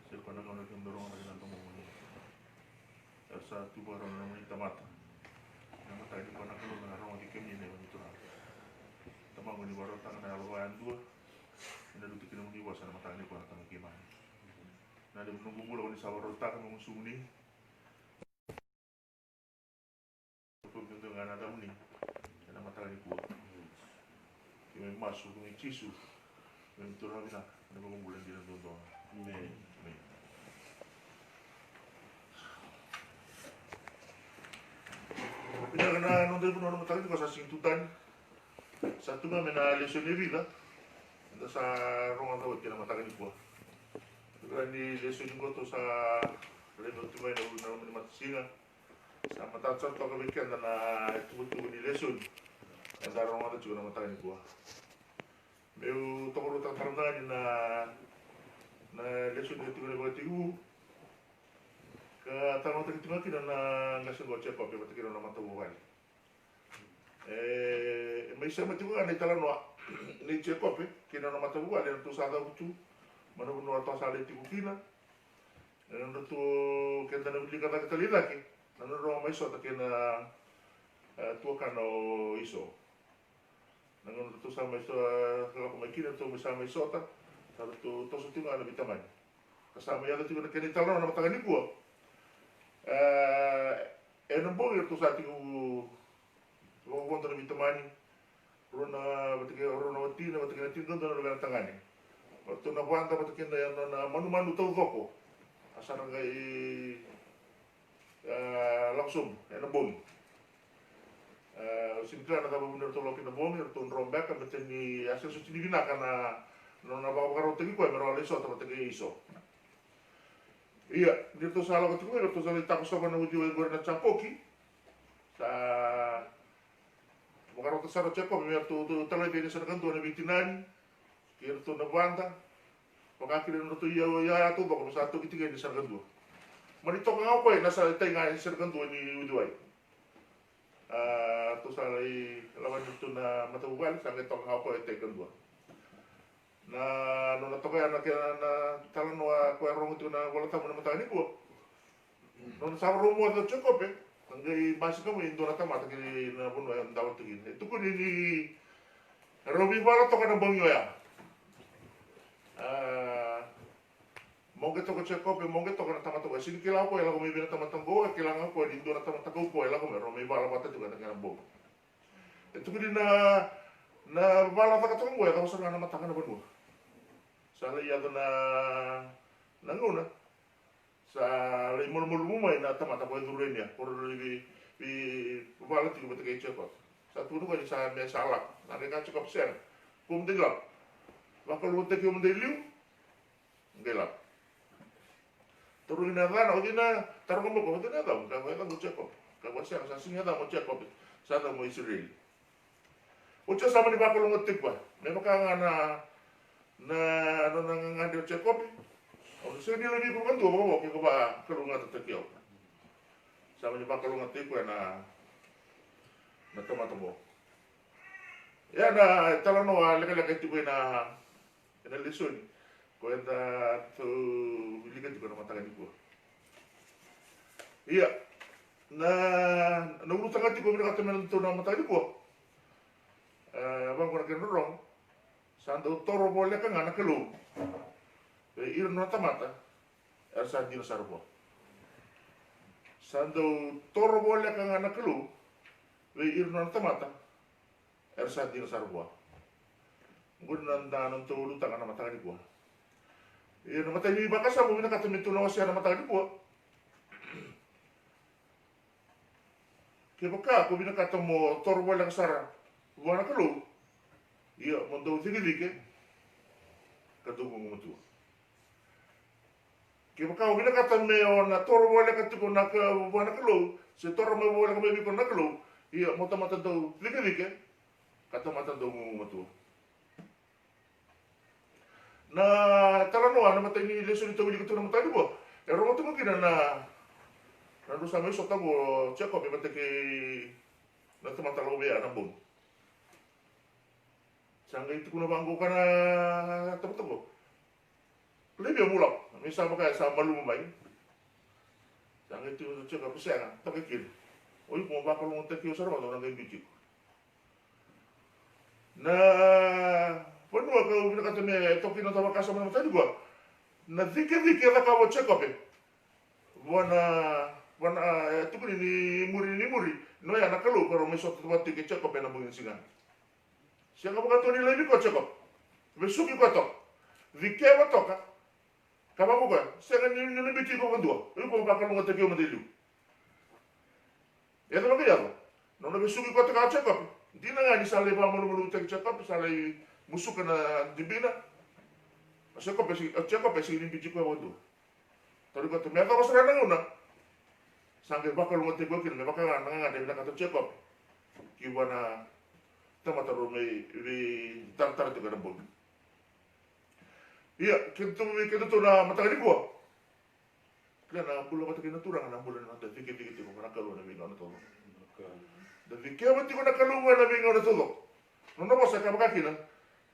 Sekolah kalau kita dorong lagi nanti mau ini. Satu barang yang kita mata. Yang mata di mana kalau nggak orang di kami ini itu lah. Tamang ini baru tangan yang lumayan dua. Ini dulu kita mungkin buat mata ini kalau tangan gimana. Nah dia menunggu bulan ini sabar rotak mengusung ini. Untuk dengan ada ini. Karena mata ini kuat. Kita masuk dengan cisu. Itu lah kita. Ini bulan di dalam doa. Pinagana nung pun orang matang itu sa singtutan. Satu nga mena lesson ni vida. Anda sa rongan tawad kina matakan ni po. Kaya ni lesson ko to sa level tumay na matisinga. Sa matatsat to kabikan na itubutu ni lesson. Anda rongan to juga matakan ni po. Meu tokoro tatarungan na lesson itu ni ko tiu. Tanong tagituma kina na ngasing goche pa pero kina na matabuhay. May isa matibuhay na italan wa ni check-up kina na matabuhay na to sa utu mano no ato sa leti kina. Na to kenda na bili kata talida ki. Na no may so ta kina to kano iso. Na no to sa may so ko may kina to sa may so ta to so tinga na bitaman. Kasama yata tinga na kina italan na matagan ni ko. Non voglio tu sai lo contra mi tamani rona batike rona watina batike tinga dono lo tangani waktu na wanda batike na manu tau doko asana gai langsung bom simpla na tabu bener to loki na bom to rombak ka beteni asal suci divina kana nona bawa karo tegi ko mero leso to batike iso. Iya, dito sa alaw ko dito sa litako sa kana uji wa na champoki. Sa magaro sa ro checo mi to tala de sa kanto na 29. Kiro to na banda. Pagkakira no to ya to ko sa to kitiga ni sa kanto. Manito ka ko nasa tenga sa kanto ni uduay. To sa lai lawan to na matabugal sa ngetok ka ko te kanto. Na no natoka na talan wa ko rong itu na wala tamu na matani ko no sa romo to choko pe ngai basi ko indo na tamata ki na bunu ya ndawat ki itu ko ni robi bala to kana bangyo ya monge to ko choko pe monge to kana tamata ko sin kila ko ela ko mi bina tamata go kila ko indo na tamata ko ela ko romi bala mata juga na kana bong itu ko na bala ta ka to go ya ka sa na mata kana bunu sa iya na nanguna sa mul mumay na tamata ko duren ya por bi wala ti ko te check-up sa tudo ko sa me sala na ka check-up sen kum dilap bakal wote ki um diliu gelap turun na na odina tarong mo ko na daw ka mo check-up ka wa sa sinya da mo check-up sa da mo Israel ucha sama ni bakal ngotik ba me maka na ano nang ngandi check-up o so ni lagi ko kanto mo ko ba kalunga tatakyo sama ni bakal ngotik ko na tomato ya na talano leka tipo na lesson ko enda to liga ko na matagan ko iya na nurutang ati ko minakata men to na matagan ko bang ko na kinurong sando toro boleh kan anak kelu ir no tamata sa dino sarbo sando toro boleh kan anak kelu ir no tamata sa dino sarbo ngun nanda non to lutang ana mata ni ko ir no mata ni bakasa mo na katamitu no sa ana mata ni ko ke baka ko binakata mo toro boleh kan sara buana kelu iya, montong tinggi katunggu mutu. Kaya kau bila kata meo na toro boleh katuko na ke buana kelu, se toro me boleh ke bebi na kelu, iya mata tu tinggi kata mata tu mutu. Na talano na mata ini leso itu bili katuna mata dibo. Ero matu mungkin na dosa me sota go check up mata ke na mata lo be ana bun. Sangga itu kuna bangku kana tabo lebih mulak misal pakai sama lu mai yang itu cek apa sih kan tak kira oi mau bakal mau tak kira sarwa orang yang bici nah penuh aku bilang kata me toki no tawa kasar mana tadi gua na dike la kawo cek apa wana tu ni muri no ya nakalu kalau mesot tempat tike cek apa na bungin singan siapa kata ni lebih kau cek apa besuki kau tok dike apa tok kama bukan saya kan ni lebih tiko kedua itu kau bakal mau tak kira mendelu ya tu bagaimana no besuki kau tok cek apa dina nga ni salay pa malu cek up salay musuh kena dibina check up pesi ini biji ko wadu tadi ko to meta ko sara nguna sangge bakal mo tego kin me bakal nga de na ka check up kiwana tamata ro me tar to kana bon iya kintu na mata ni ko kana bulo mata kina turang na bulo na dikit ko kana kalu na bino na to dan vikia mati ko na kalunga na bino na to no mo sa kabakina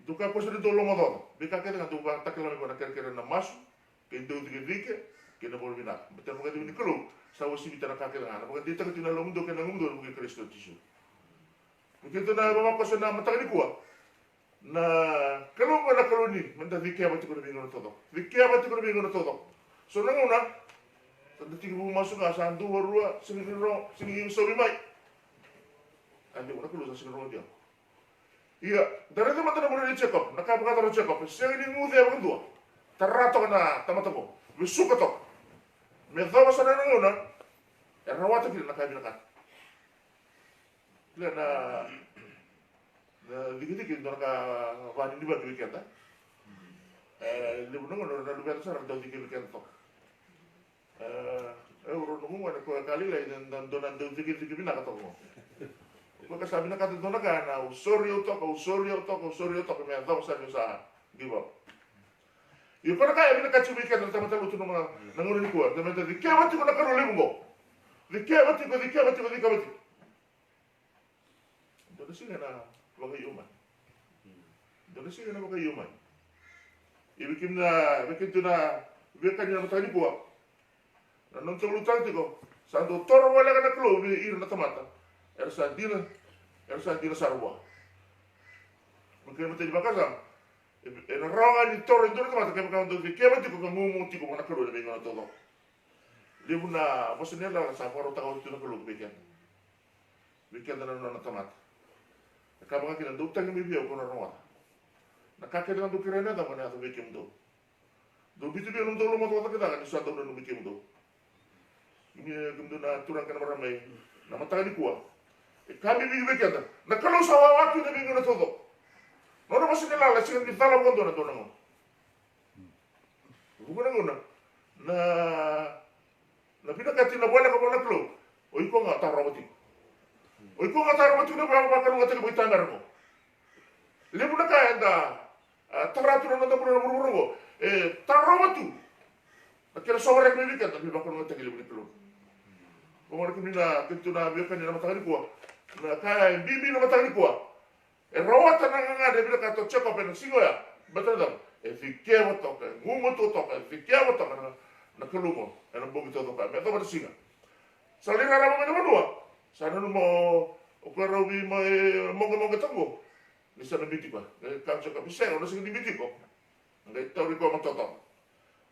duka ko sa dito lo mo to bika ka na duka takla ko na kere na masu ke ndo dike ke na bolbina betul mo ka ni kalu sa wasi bitana ka kere na mo dito ka tinalo mundo ke na mundo mo ke Kristo tisu begitu na mama ko sa na mata ni ko na kalunga na kaluni menta vikia mati ko na bino na to vikia mati ko na bino na to so na nguna tadi tiga masuk nga sa andu warua singi so mai andi una kulo sa singi dia iya dari itu mata na check up nakapakata check up siya ini ngudi apa kedua tarato na tamata ko bisuka to me dawa sa na nguna rawata kila nakabinakan kila na dikit na ka wani di bagi weekend libu nungo na lugar sa daw dikit weekend to euro nungo na ko kali lai dan donan daw dikit bina ka to mo ko sabi na kato na ka na usoryo to me daw sa give up yung para kaya bina ka weekend na tamata luto ng mga nangulo ni ko na menta di kaya mati ko na karole mo di kaya mati doon siya na bagayuman ibikim to na bikin niya matali buwa na nung tulutan tiko sa doktor wala ka na klo ir na tamata ersa dina sarwa mungkin matali bakasam na rawa ni torre duro tamata kaya makang doon kaya mati ko kamumuti ko na klo na bingo na todo libu na bosinela sa paro tao ito na klo bikin na tamata kama kina dokter ni bibiyo ko na rawa nakakita ng dokter na tama na ito bikim do bitu biyo nung tolo mo to kita kan isa daw na bikim do ini kundo na turang kana maramay na matali kuwa kami bibiyo na kalau sa waktu na biyo na todo no na masin nila lasin ni tala mo na do na mo bukan na pinakati na bola ko na klo oy ko nga tarabati na bakal ngata ko itangar mo lebu na kaya da taratu na nda pura murmuro tarabatu akira sore ko ni kata bakal ngata ko lebu ni klo ko ko ni na kintu na biyo kan na matali ko na kaya bibi na matali ko rawata na nga de bila kato check up na singo ya betul dong fikia to ka ngumo to fikia to na kalumo na bogi to ka me to ba singa salira ra mo na sana mo ukarawi mo tango ni sana biti pa kanso ka bisero na singi biti ko ngai tawri ko matoto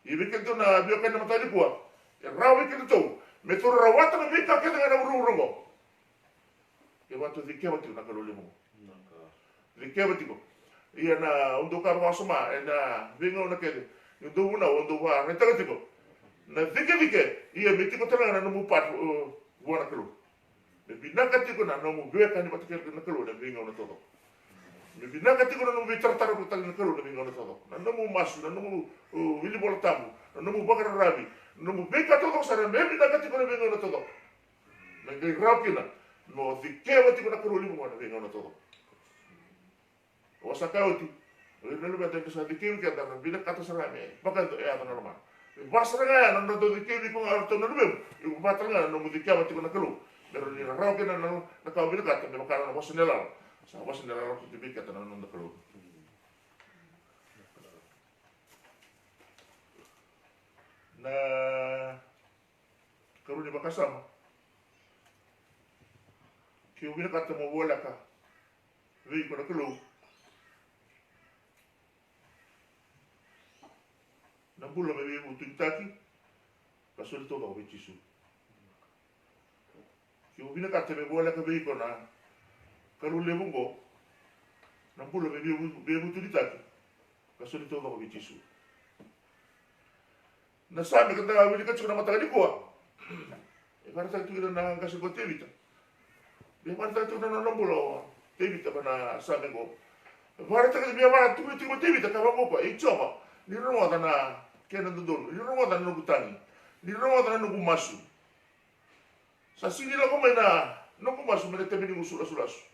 ibikin to na biyo kan na matali ko rawi kin to me to rawata na bita ka na urungo ke wato dikia wato na kalulimo dikia wato iya na undo ka wasuma na bingo na kede undo wa reta ko na dike iya biti ko tala na mu pat buana kalu me binakati ko na no be kan ba tikir na kalu na bingo na todo me binakati ko na no be tartar ko na kalu na bingo na todo na no mu mas na no mu wili boltamu na no mu bakar rabi no mu be ka todo sara me binakati ko na bingo na todo na ngai rapina no dike wati ko na kalu limu na bingo na todo wasa kauti lalu bata ko sa dike ka na binakata sara me bakal ya normal basra nga nang do dike ko arto na lubem yung bata nga no mu dike wati ko na kalu pero ni raw kina na nakawin ka tayo makala na wasinela sa wasinela ko tibik ka na nung nakalo na karu ni bakasam ki ubina kata mo wala ka vi ko na kulu na bula me vi utintaki pasol to ba wichisu ki ubina kata me wala ka vi ko na karu lebungo na bula me vi utintaki pasol to ba wichisu na sabe kata wili kachu na mata ko e parta tu na kasi ko tevita e parta tu na nombulo tevita bana sabe go parta ka biya ba tu ko tevita ka ba ko e choma ni no wada na kena dodon ni no wada no gutani ni no wada no gumasu sa sini la ko mena no gumasu me te bini usula sulasu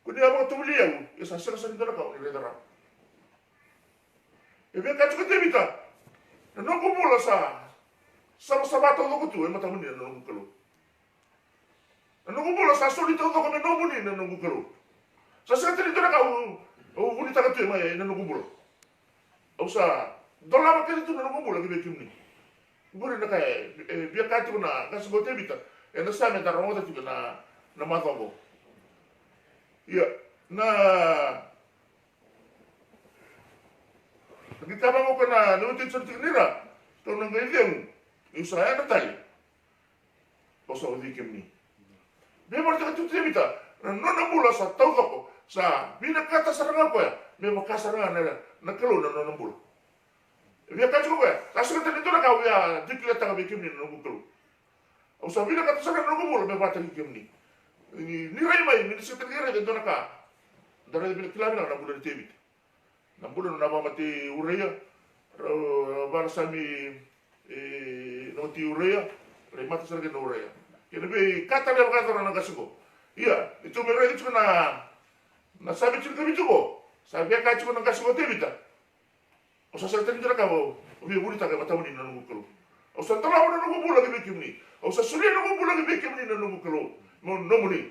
ko dia ba tu liau e sa sera sa ndara ka ni redara e vem cá te tevita não cumula sa sabato do tu e mata muni no ngukelo não cumula sa solito do come no muni no ngukelo sa sa tele tona ka o muni taka tu mai no cumula o sa dola ma ke tu no cumula ke be kimni buri na kai e vem cá te na ka se tevita e na sa me da romota tu na matongo ia na kita bangun kena nutin sentik nira to nang gayeng usaya na tali o sa odikem ni be marta tu tevita no na bula sa tau ko sa bina kata saranga ko ya me makasaranga na kelo na bula be ka ko ya asu kata ni to na ka ya dikla ta be kimni no kelo o sa bina kata saranga no bula me bata kimni ni rai mai ni se tere de to na ka dara be kilana na bula tevita na bula na ba mati ureia bara sami no ti ureia re mata sarga no ureia kene be kata le kata na gasugo ia itu mere itu na sabe tu ke bitugo sabe ka tu na gasugo te bita o sa sa tendra ka o be buri ta ka mata muni na ngukelo o sa tala na ngubula ke bekimni o sa suri na ngubula ke bekimni na ngukelo no muni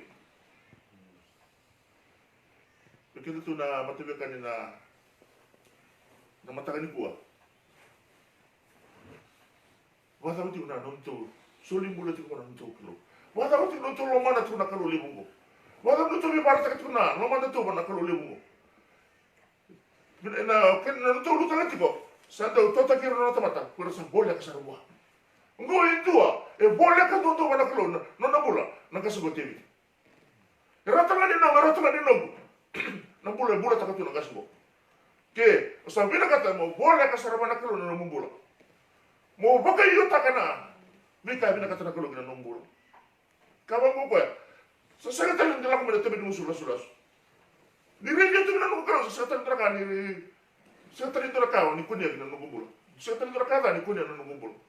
begitu tu na mata be kan na mata ni kuah. Wata mati una nonto solim bula ti kona nonto kilo. Wata mati nonto lo mana tu na kalo lebungo. Wata nonto bi parta ka tu na lo mana tu na kalo lebungo. Na ken na nonto lu tanga tipo. Santa tota kira no mata kura sa bola ka sarwa. Ngo indua e bola ka nonto mana kalo no na bula na ka sugo tevi. Rata ngani no na bula ta ka tu na ka sugo. Ke sabina kata mo bola ka sarwa na kalo no mumbula. Mo baka iyo takana. Bika bina kata na kalo na mumbula. Kawan mo kwa. Sa sakatan ng dalak mo na tabi ng sulas-sulas. Niregyo ito na nung kalo sa sakatan ng ka ni sakatan ito na kao ni kunya na mumbula. Sakatan ito na kata ni kunya na mumbula.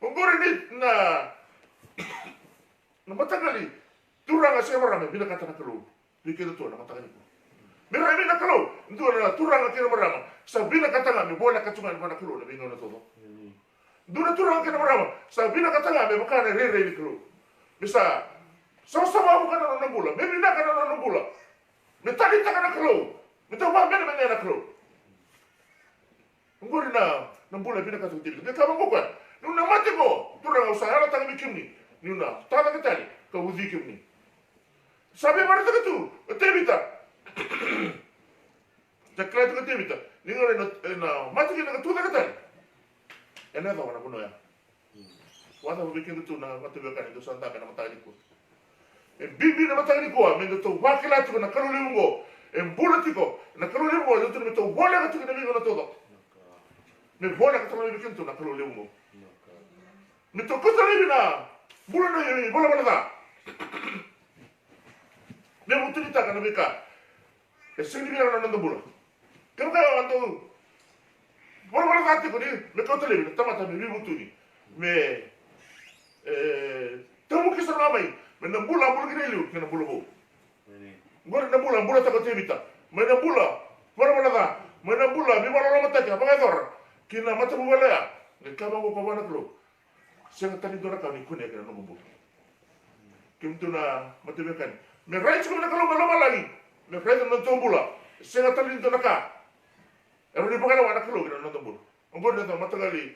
Kung ni na matagali turang siya marami bina kata na kalo. Bika ito na matagali ko. Mirami na kalau, itu adalah turang kira merama. Sabina kata ngami, boleh kacungan mana kalau nabi ngono todo. Duna turang kira merama. Sabina kata ngami, bukan rere di kalau. Bisa, sama-sama bukan orang bula. Memina kan orang bula. Metali tak kan kalau. Metau bah bena bena kalau. Ngori na, nambula bina kata util. Dia kamu bukan. Nuna mati ko, turang usah ala tak bikin ni. Nuna, tak ada ketali, kau udikim ni. Sabi mana tak tu, tebita. Jakra itu kete bita. Ningo na mati kena tu na kata. Ena tahu na puno ya. Wata bikin tu na mati bekan itu santa kana mata ni ko. Bibi na mata ni ko, mendo tu wakila tu na karu leungo. Bulatiko na karu leungo itu tu bola ka tu na mingo na todo. Me bola ka tu na bikin tu na karu leungo. Me to kota lebina. Bola na bola da. Me mutunita kana bika. Sini biar orang nonton bola. Kalau kau antu, bola hati kau ni, mereka terlebih, tamat tapi butuh ni. Tamu kisah ramai, mana bola kena liu, kena bola bo. Gua nak bola tak kau tebita. Mana bola dah, mana bola, biar orang mata apa kau orang, kena mata bola ya. Mereka bangun kau mana kau? Saya tadi tu orang kau ni kunyah kena nombor bola. Kim tu na mata bekan. Mereka cuma nak kalau malam lagi. Me frente no tombula. Sega talin to naka. Ero ni pakana wana kalo kina nonton bulu. Ombor na mata gali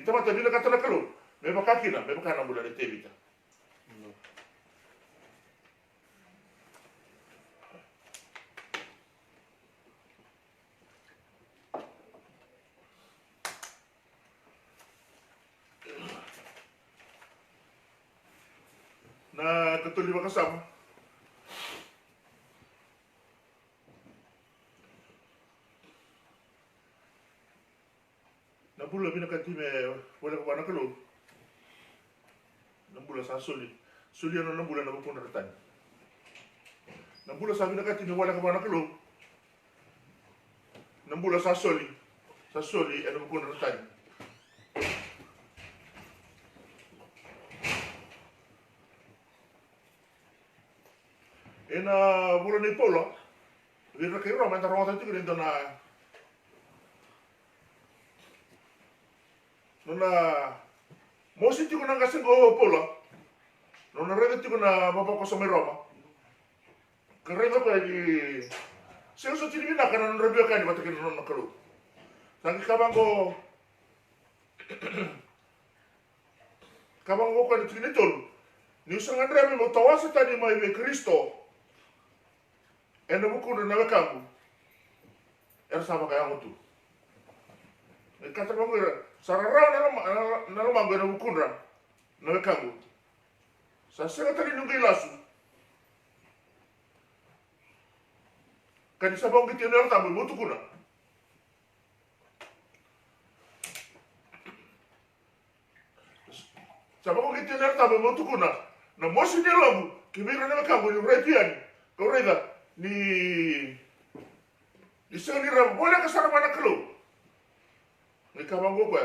tamata dina katana kalo. Me bakakina me bakana bula ni tebita. Na katuli makasama. Na bula bina katime wala ko wana kalo. Na bula sa soli. Soli ano na bula na bukuna ratan. Na bula sa bina katime wala ko wana kalo. Na bula sa soli. Sa soli ano bukuna ratan. Ena bula ni polo. Vira ke ro manta ro tanti kendo na nona mosi tiko nanga sengo polo. Nona rede tiko na baba ko some Roma. Karena ko di selo so tiri na kana nona rebio kani batake nona kalu. Tangi kabango kabango kan tini tol. Ni usanga ndreme mo tawasa tani mai be Kristo. Ena buku na wekamu. Era sama kaya ngutu. Kata bangu sarara na mango na buku na wekamu. Sa sega tali nungi lasu. Kani sabang kiti na tamu mutu kuna. Sabang kiti na tamu mutu kuna. Na mosi ni lamu kibira na wekamu ni repiani. Kau reda ni seni ram boleh kasar mana kelo ni kabango ko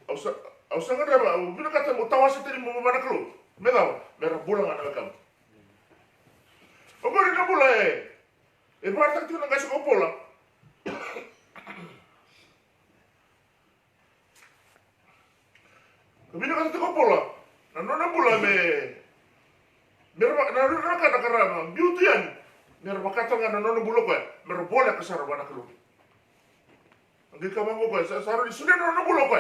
au sanga raba au bina kata mo tawasi tani mo mana kelo meda mera bola ngana kam o gori na bola e barta tu na gaso ko pola bina kata ko pola na nona bola me mera na kata karama beauty ani Mer makata nga nono bulo ko, mer bola kasar wana kelo. Ngi kabango ko, saro di sudah nono bulo ko.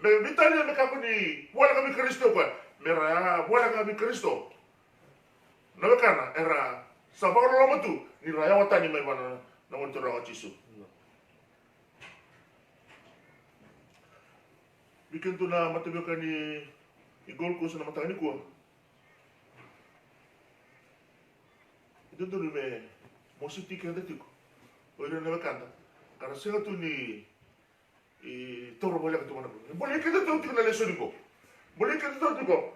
Me bitali me kapuni, bola kami Kristo ko. Mer bola kami Kristo. Nabe kana era sabaro lama tu, ni raya watani mai wana na monto rawa Jisu. Bikin tu na matabe kani igol ko sa matani ko. Itu tuh me musik tiga detik, orang nak kanta, karena saya tuh ni toro boleh ketemu mana pun, boleh kita tuh tiga lesson itu, boleh kita tuh tiga,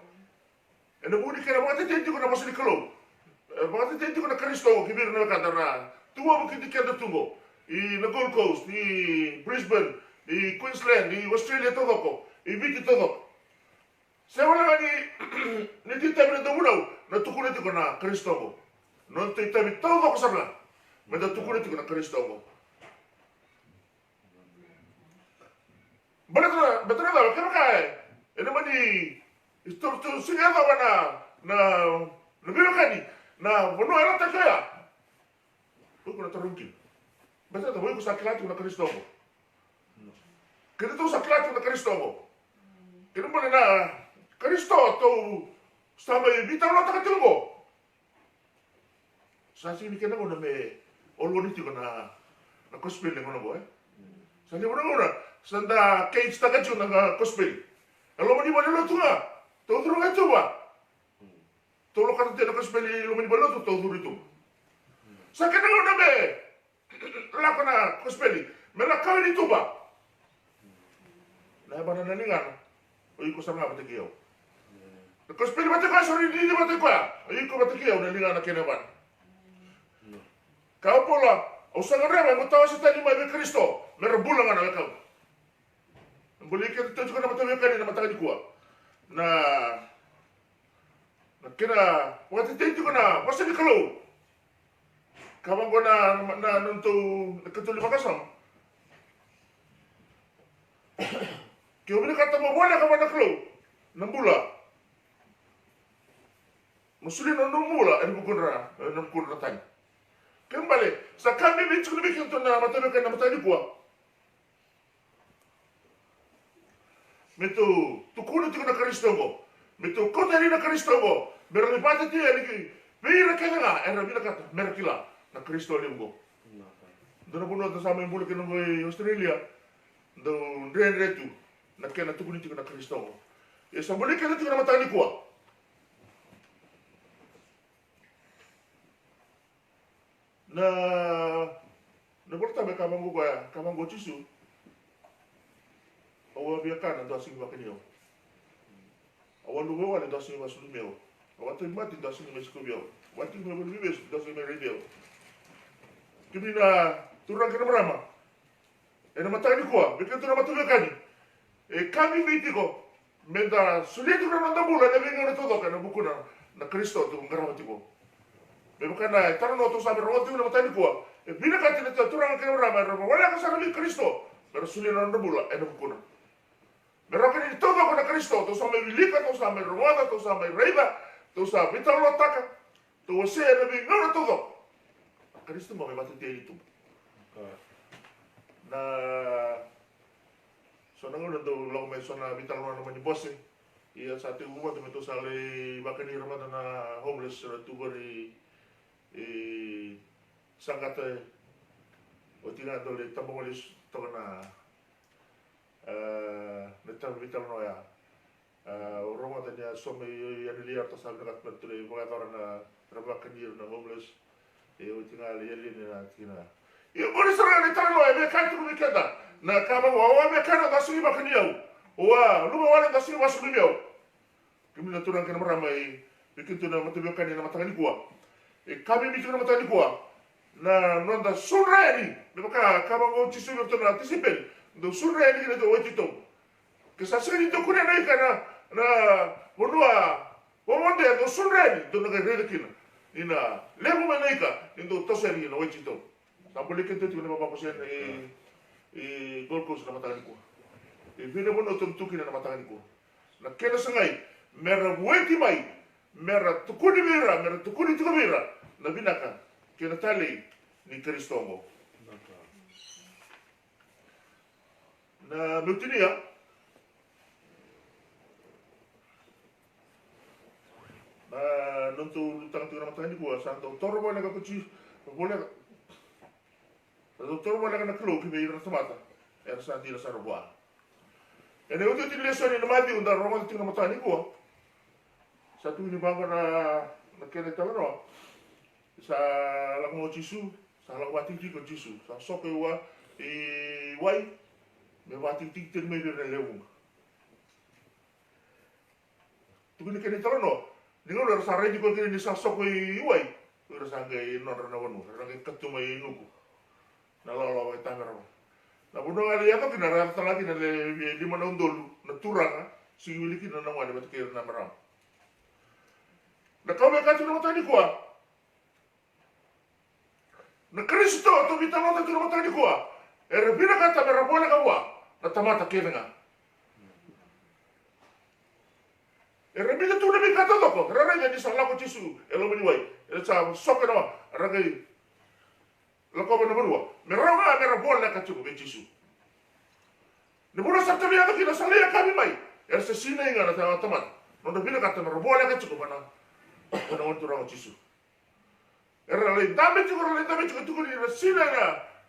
anda boleh kira bagai tentu kena masuk di kalau, bagai tentu kena Kristo, kibir nak kanta na, tua mungkin kita tunggu, di Gold Coast, di Brisbane, di Queensland, di Australia todo kok, di Vicky todo. Saya boleh ni kita berita mula, na tukul itu kena Kristo kok. Non te tabi todo ko sabla. Meda tukune tikuna Kristo mo. Betra da kira kai. Ene mani istor tu singa da na biyo kani na bono era ta kaya. Tukuna tarunki. Betra da boy ko saklati na Kristo mo. Kene tu saklati na Kristo mo. Kene mani na Kristo to stama ibita no ta katilgo. Sasi ni kena guna me oloni ti guna na gospel le guna boy. Sani guna sanda cage ta kachu na gospel. Alo mani balo tunga. To turu kachu ba. To lo kata na gospel lo mani balo to turu itu. Sa kena guna me la kana gospel. Me la kali itu ba. Na bana na ningan. Oi ko sanga ba te kiyo. Na gospel ba te ka sori di ba te ka. Oi ko ba te kiyo na ningan na kena ba. Kau pola, au sanga rema mo tawa sa tani mai be Kristo, mer bulang ana kau. Boleh kita tu juga na matawi kani na matagi kuwa. Na kira wakati tentu kana wasa di kalau. Kawan ko na nuntu nakatuli makasam. Kau bila kata mo bola kawan na kalau, nambula. Musulin nambula, bukan tanya. Kembali, sa kami bicu bikin tu na matabi kan na matani kuwa. Metu tukuna tu na Kristo go. Metu kota ni na Kristo go. Berlipati ti ani ki. Bira kenga era bila kata merkila na Kristo limgo. Dona buno ta sama imbulu kena go Australia. Do ndre tu na kena tukuni tu na Kristo go. Ya sambuli kena tu na matani kuwa. Na berta be kamango go ya, kamango chisu. Awa biakana do asing bakanio. Awa lugo wale do asing basulumeo. Awa tu mati do asing meskubio. Wati me bolu bibes do asing radio. Kimina turang kena merama. Ena matani kuwa, bekan tu na matubekani. Kami mitiko menda sulitu na mandabula na bingo na todo kana bukuna na Kristo tu ngaramatigo. Bebukana tarno to sabe rotu na matani kuwa. Bila kati na turang kena merama, wala ka sa Kristo. Pero sulitu na mandabula ena bukuna. Pero kini todo ko na Kristo, to sa may vilika, to sa may rumada, to sa may reida, to sa bitalo taka, to sa na bingo na todo. Kristo mo may matitili ito. Na so nangulo do lo may so na bitalo na naman ni boss eh. Iya sa ating umat ito sa lay bakani ramada na homeless na tugori sangat o tinado le tamongolis to na vital no ya Roma tanya so may yan liar to sa nagat pertule mga na rabakani na homeless o tingal yeli na tina iyo bori sara ni talo e be kantu mi keda na kama wa be kana da sui bakani au wa luma wala da sui wasu mi au kimina turang kana maramai bikin tu na matubekani na matangani kuwa kami bikin na matangani kuwa na nonda sunreni baka kama ngo chisu to na tisipel do sunreni na do wetito kesasari to kuna na kana na bonua bomonde do sunreni do na gere kina ina lemu menaika indo toseri na wetito sampuli kento tu na baba sen Gold Coast na matangani kuwa vile bono tumtuki na matangani kuwa na kena sangai mera weti mai mera tukuni mera tukuni tukamira na binaka kena tali ni Kristongo na mutinia na nontu tang tira matani gua santo toro bona ka kuchi bona toro bona kana klo ki me ira samata era santi ra sarwa ene utu ti lesoni na mati unda romo tira matani gua satu ni banga na kene talo sa lang mo chisu sa lang wati ti ko chisu sa soke wa wai me wati ti te me de lewu tu ni kene talo no ningo lo sa reji ko kene ni sa soke wai ro sa ngai no na wonu ra ngai katu mai nuku na lo wa tangara na buno ngali ya ko kina ra tala kina le di mana undol na turanga si wili kina na wani bat kira na maram na kau katu na matani kuwa na Kristo to bitamata tu na matani kuwa era bina kata merabola kawa na tamata kenga era bina tu na bikata toko era nga di sala ko chisu elo miniwai era sa soke no ragai lako bana burwa merawa merabola ka tu be chisu ne bula sa tabi ata kina salia kami mai era sa sina nga na tamata no na bina kata merabola ka tu bana ona on turang chisu era le dame tu tu ni sina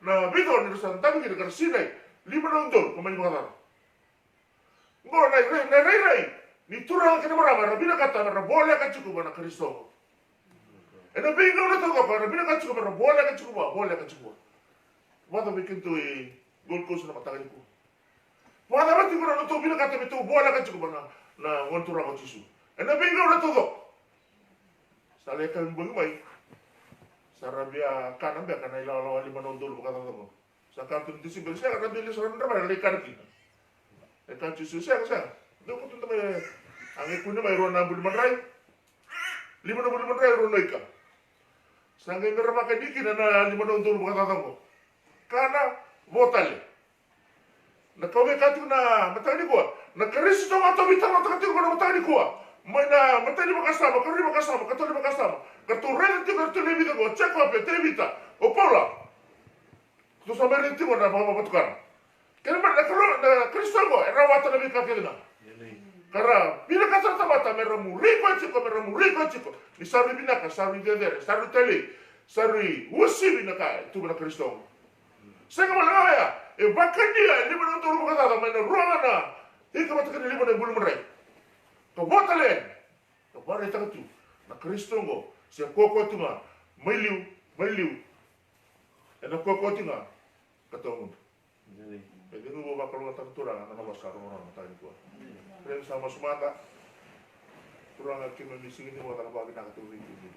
na bido ni san dame ki ka sina lima na undol ko mai ngara ngo na ni turang ka mara bina kata na bola ka chiku bana Kristo ena bingo na to ko bina ka chiku bana bola ka chiku wada bikin tu Gold Coast na matangani ko wada ba tigura no to bina kata bitu bola ka chiku bana na on turang chisu ena bingo na to sale kan bangmai sarabia kanan be kana ila lima nondol bukan tahu sakartu disi bersih karena beli seorang drama lekar kita kan cisu saya do ko tunta may angi kuno may rona bulu manray lima bulu manray rona ika sangay merama kadiki na lima nondol bukan tahu kana votale na kome katu na matani ko na Kristo ato bitang ato ko na matani ko may na matani makasama katuri makasama katurena ti kartu lebita ko check up te bita Opola. Tu sampai rinti mo na pamapatukan. Kaya naman na Kristo ko, erawatan na bikakil na. Karena bila kasar tamata meramu riko chiko ni sari binaka sari dedere sari teli sari usi binaka tu bina Kristo. Saya malah ya bahkan dia ini benar benar berkata sama ini ruangan ini kematikan ini benar bulu mereka. Kau botalen kau pada itu tu na Kristo ngo saya koko tu mah meliu enak koko tu mah ketemu. Jadi gue bakal ngata turang anak basar orang tanya gua. Kaya sama sumata kurang akin mamising ini mo bagi nak tu rin tu.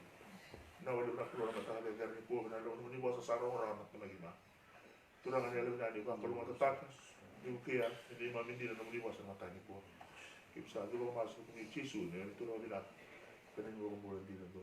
Na wala na kurang mata de garni po na lo ni bosa sa orang na magima. Turang ani alam na di ba kalau mata takas. Di kaya hindi mamindi na ni bosa mata ni po. Kipsa do masuk ni chisu ne tu ro dina. Kanin mo mo din do.